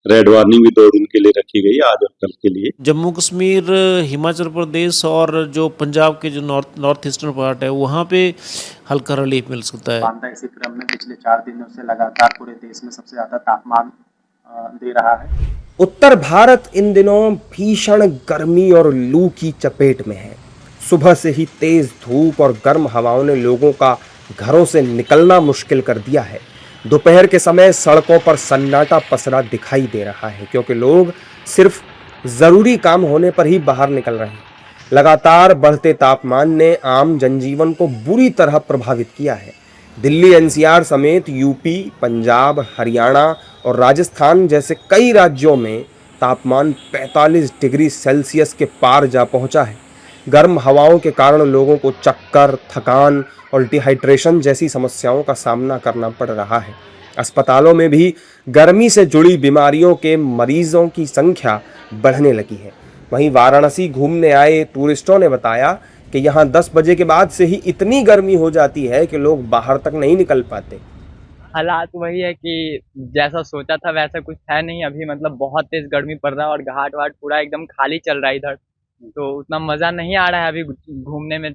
Red warning भी 2 दिन के लिए रखी गई है, आज और कल के लिए। जम्मू कश्मीर, हिमाचल प्रदेश और जो पंजाब के जो नॉर्थ ईस्टर्न पार्ट है वहाँ पे हल्का रिलीफ मिल सकता है। बांदा इसी क्रम में पिछले 4 दिनों से लगातार पूरे देश में सबसे ज़्यादा तापमान दे रहा है। उत्तर भारत इन दिनों भीषण गर्मी और लू की चपेट में है। सुबह से ही तेज धूप और गर्म हवाओं ने लोगों का घरों से निकलना मुश्किल कर दिया है। दोपहर के समय सड़कों पर सन्नाटा पसरा दिखाई दे रहा है, क्योंकि लोग सिर्फ जरूरी काम होने पर ही बाहर निकल रहे हैं। लगातार बढ़ते तापमान ने आम जनजीवन को बुरी तरह प्रभावित किया है। दिल्ली एनसीआर समेत यूपी, पंजाब, हरियाणा और राजस्थान जैसे कई राज्यों में तापमान 45 डिग्री सेल्सियस के पार जा पहुंचा है। गर्म हवाओं के कारण लोगों को चक्कर, थकान और डिहाइड्रेशन जैसी समस्याओं का सामना करना पड़ रहा है। अस्पतालों में भी गर्मी से जुड़ी बीमारियों के मरीजों की संख्या बढ़ने लगी है। वहीं वाराणसी घूमने आए टूरिस्टों ने बताया कि यहाँ 10 बजे के बाद से ही इतनी गर्मी हो जाती है कि लोग बाहर तक नहीं निकल पाते। हालात वही है कि जैसा सोचा था वैसा कुछ है नहीं अभी, मतलब बहुत तेज गर्मी पड़ रहा है और घाट वाट पूरा एकदम खाली चल रहा है इधर, तो उतना मज़ा नहीं आ रहा है अभी घूमने में।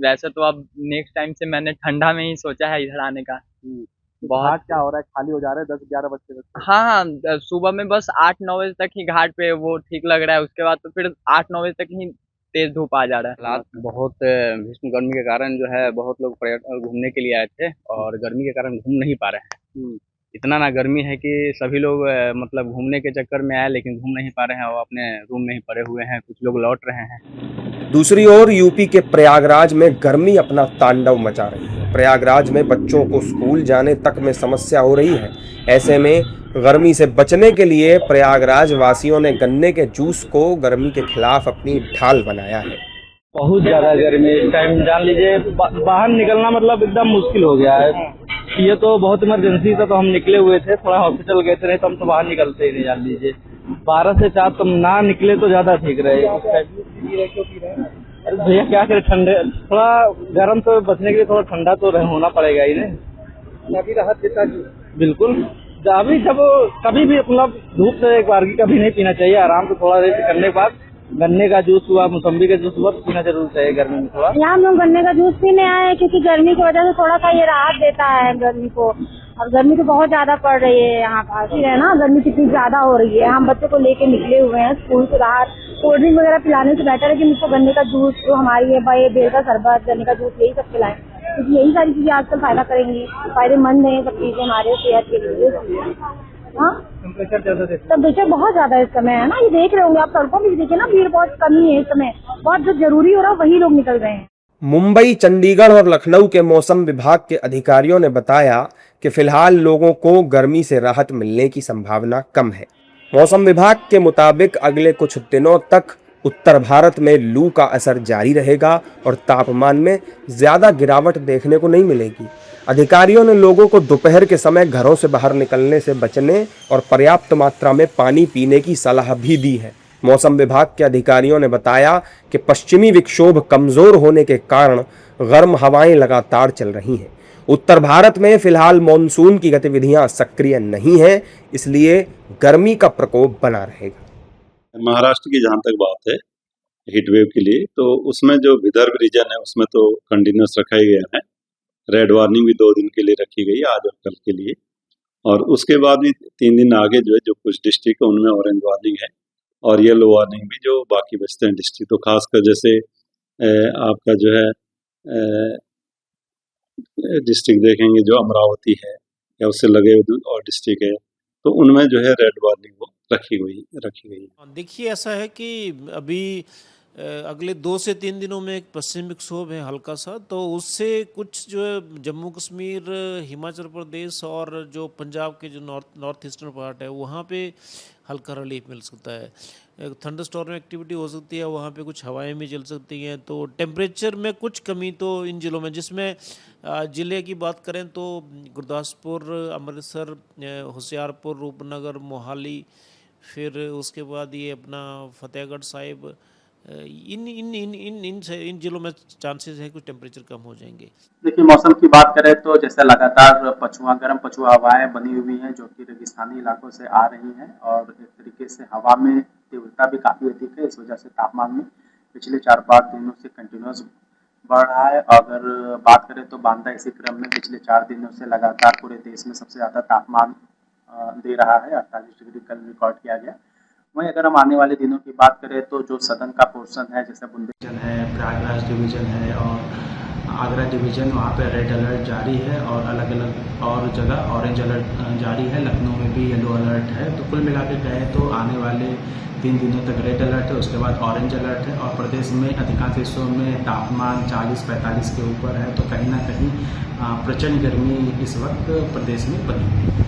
वैसे तो अब नेक्स्ट टाइम से मैंने ठंडा में ही सोचा है इधर आने का। घाट क्या हो रहा है, खाली हो जा रहा है 10-11 बजे तक? हाँ हाँ, सुबह में बस 8-9 बजे तक ही घाट पे वो ठीक लग रहा है, उसके बाद तो फिर 8-9 बजे तक ही तेज धूप आ जा रहा है। हालात बहुत भीषण गर्मी के कारण जो है बहुत लोग पर्यटन घूमने के लिए आए थे और गर्मी के कारण घूम नहीं पा रहे हैं। इतना ना गर्मी है कि सभी लोग मतलब घूमने के चक्कर में आए लेकिन घूम नहीं पा रहे हैं और अपने रूम में ही पड़े हुए हैं, कुछ लोग लौट रहे हैं। दूसरी ओर यूपी के प्रयागराज में गर्मी अपना तांडव मचा रही है। प्रयागराज में बच्चों को स्कूल जाने तक में समस्या हो रही है। ऐसे में गर्मी से बचने के लिए प्रयागराज वासियों ने गन्ने के जूस को गर्मी के खिलाफ अपनी ढाल बनाया है। बहुत ज़्यादा गर्मी इस टाइम, जान लीजिए बाहर निकलना मतलब एकदम मुश्किल हो गया है। ये तो बहुत इमरजेंसी था तो हम निकले हुए थे, थोड़ा हॉस्पिटल गए थे, नहीं तो हम तो बाहर निकलते ही नहीं। जान लीजिए 12 से 4 तो ना निकले तो ज़्यादा ठीक रहे। अरे भैया क्या करें, ठंडे थोड़ा गर्म तो बचने के लिए थोड़ा ठंडा तो होना पड़ेगा ही नहीं। अभी राहत देता जी बिल्कुल। अभी जब कभी भी मतलब धूप से एक बार कभी नहीं पीना चाहिए, आराम से थोड़ा रेस्ट करने के बाद गन्ने का जूस हुआ, मौसम्बी का जूस हुआ तो पीना जरूर चाहिए गर्मी में। थोड़ा यहाँ हम लोग गन्ने का जूस पीने आए हैं क्योंकि गर्मी की वजह से थोड़ा सा ये राहत देता है गर्मी को, और गर्मी तो बहुत ज्यादा पड़ रही है यहाँ पास ही है ना, गर्मी कितनी ज्यादा हो रही है। हम बच्चों को लेके निकले हुए हैं स्कूल से बाहर। कोल्ड ड्रिंक वगैरह पिलाने से बेटर है कि मुझको गन्ने का जूस, जो हमारी है भाई बेल का शरबत, गन्ने का जूस, यही सब पिलाएं, क्योंकि यही सारी चीजें आजकल फायदा करेंगी, फायदेमंद है सब चीजें हमारे सेहत के लिए। हाँ, टेम्परेचर बहुत ज्यादा इस समय है ना, ये देख रहे होंगे आप, सड़कों में भी देखिए ना, भीड़ बहुत कमी है इस समय, बहुत जो जरूरी हो रहा है वही लोग निकल रहे हैं। मुंबई, चंडीगढ़ और लखनऊ के मौसम विभाग के अधिकारियों ने बताया कि फिलहाल लोगों को गर्मी से राहत मिलने की संभावना कम है। मौसम विभाग के मुताबिक अगले कुछ दिनों तक उत्तर भारत में लू का असर जारी रहेगा और तापमान में ज्यादा गिरावट देखने को नहीं मिलेगी। अधिकारियों ने लोगों को दोपहर के समय घरों से बाहर निकलने से बचने और पर्याप्त मात्रा में पानी पीने की सलाह भी दी है। मौसम विभाग के अधिकारियों ने बताया कि पश्चिमी विक्षोभ कमजोर होने के कारण गर्म हवाएं लगातार चल रही हैं। उत्तर भारत में फिलहाल मॉनसून की गतिविधियां सक्रिय नहीं हैं, इसलिए गर्मी का प्रकोप बना रहेगा। महाराष्ट्र की जहाँ तक बात है हीट वेव के लिए, तो उसमें जो विदर्भ रीजन है उसमें तो कंटिन्यूस रखा ही गया है। रेड वार्निंग भी 2 दिन के लिए रखी गई है, आज और कल के लिए, और उसके बाद भी 3 दिन आगे जो है जो कुछ डिस्ट्रिक्ट है उनमें ऑरेंज वार्निंग है और येलो वार्निंग भी जो बाकी बचते हैं डिस्ट्रिक्ट। तो खासकर जैसे आपका जो है डिस्ट्रिक्ट देखेंगे जो अमरावती है या उससे लगे हुए और डिस्ट्रिक्ट है, तो उनमें जो है रेड वार्निंग वो रखी गई है। देखिए ऐसा है कि अभी अगले 2 से 3 दिनों में एक पश्चिमी विक्षोभ है हल्का सा, तो उससे कुछ जो है जम्मू कश्मीर, हिमाचल प्रदेश और जो पंजाब के जो नॉर्थ ईस्टर्न पार्ट है वहाँ पे हल्का रिलीफ मिल सकता है। थंडरस्टॉर्म एक्टिविटी हो सकती है, वहाँ पे कुछ हवाएं भी चल सकती हैं, तो टेम्परेचर में कुछ कमी तो इन ज़िलों में, जिसमें ज़िले की बात करें तो गुरदासपुर, अमृतसर, होशियारपुर, रूपनगर, मोहाली, फिर उसके बाद ये अपना फतेहगढ़ साहिब, इन इन इन इन इन इन जिलों में चांसेस है कुछ टेम्परेचर कम हो जाएंगे। देखिए, मौसम की बात करें तो जैसे लगातार गर्म पछुआ हवाएं बनी हुई हैं जो कि रेगिस्तानी इलाकों से आ रही हैं और एक तरीके से हवा में तीव्रता भी काफ़ी अधिक है। इस वजह से तापमान में पिछले 4-5 दिनों से कंटिन्यूस बढ़ रहा है। अगर बात करें तो बांदा इसी क्रम में पिछले 4 दिनों से लगातार पूरे देश में सबसे ज़्यादा तापमान दे रहा है। 48 डिग्री कल रिकॉर्ड किया गया। वहीं अगर हम आने वाले दिनों की बात करें तो जो सदन का पोर्शन है, जैसे बुंदेलखंड है, प्रयागराज डिवीज़न है और आगरा डिवीज़न, वहाँ पे रेड अलर्ट जारी है और अलग अलग और जगह ऑरेंज अलर्ट जारी है। लखनऊ में भी येलो अलर्ट है। तो कुल मिला के कहें तो आने वाले 3 दिनों तक रेड अलर्ट है, उसके बाद ऑरेंज अलर्ट है और प्रदेश में अधिकांश हिस्सों में तापमान 40-45 के ऊपर है। तो कहीं ना कहीं प्रचंड गर्मी इस वक्त प्रदेश में बनी हुई है।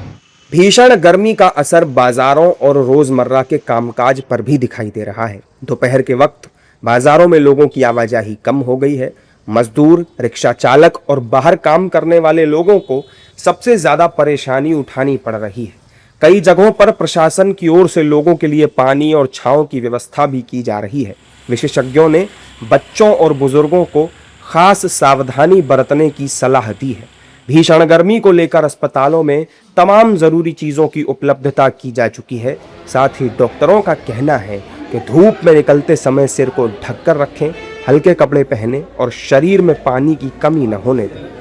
भीषण गर्मी का असर बाजारों और रोजमर्रा के कामकाज पर भी दिखाई दे रहा है। दोपहर के वक्त बाजारों में लोगों की आवाजाही कम हो गई है। मजदूर, रिक्शा चालक और बाहर काम करने वाले लोगों को सबसे ज्यादा परेशानी उठानी पड़ रही है। कई जगहों पर प्रशासन की ओर से लोगों के लिए पानी और छांव की व्यवस्था भी की जा रही है। विशेषज्ञों ने बच्चों और बुजुर्गों को खास सावधानी बरतने की सलाह दी है। भीषण गर्मी को लेकर अस्पतालों में तमाम जरूरी चीजों की उपलब्धता की जा चुकी है। साथ ही डॉक्टरों का कहना है कि धूप में निकलते समय सिर को ढककर रखें, हल्के कपड़े पहनें और शरीर में पानी की कमी न होने दें।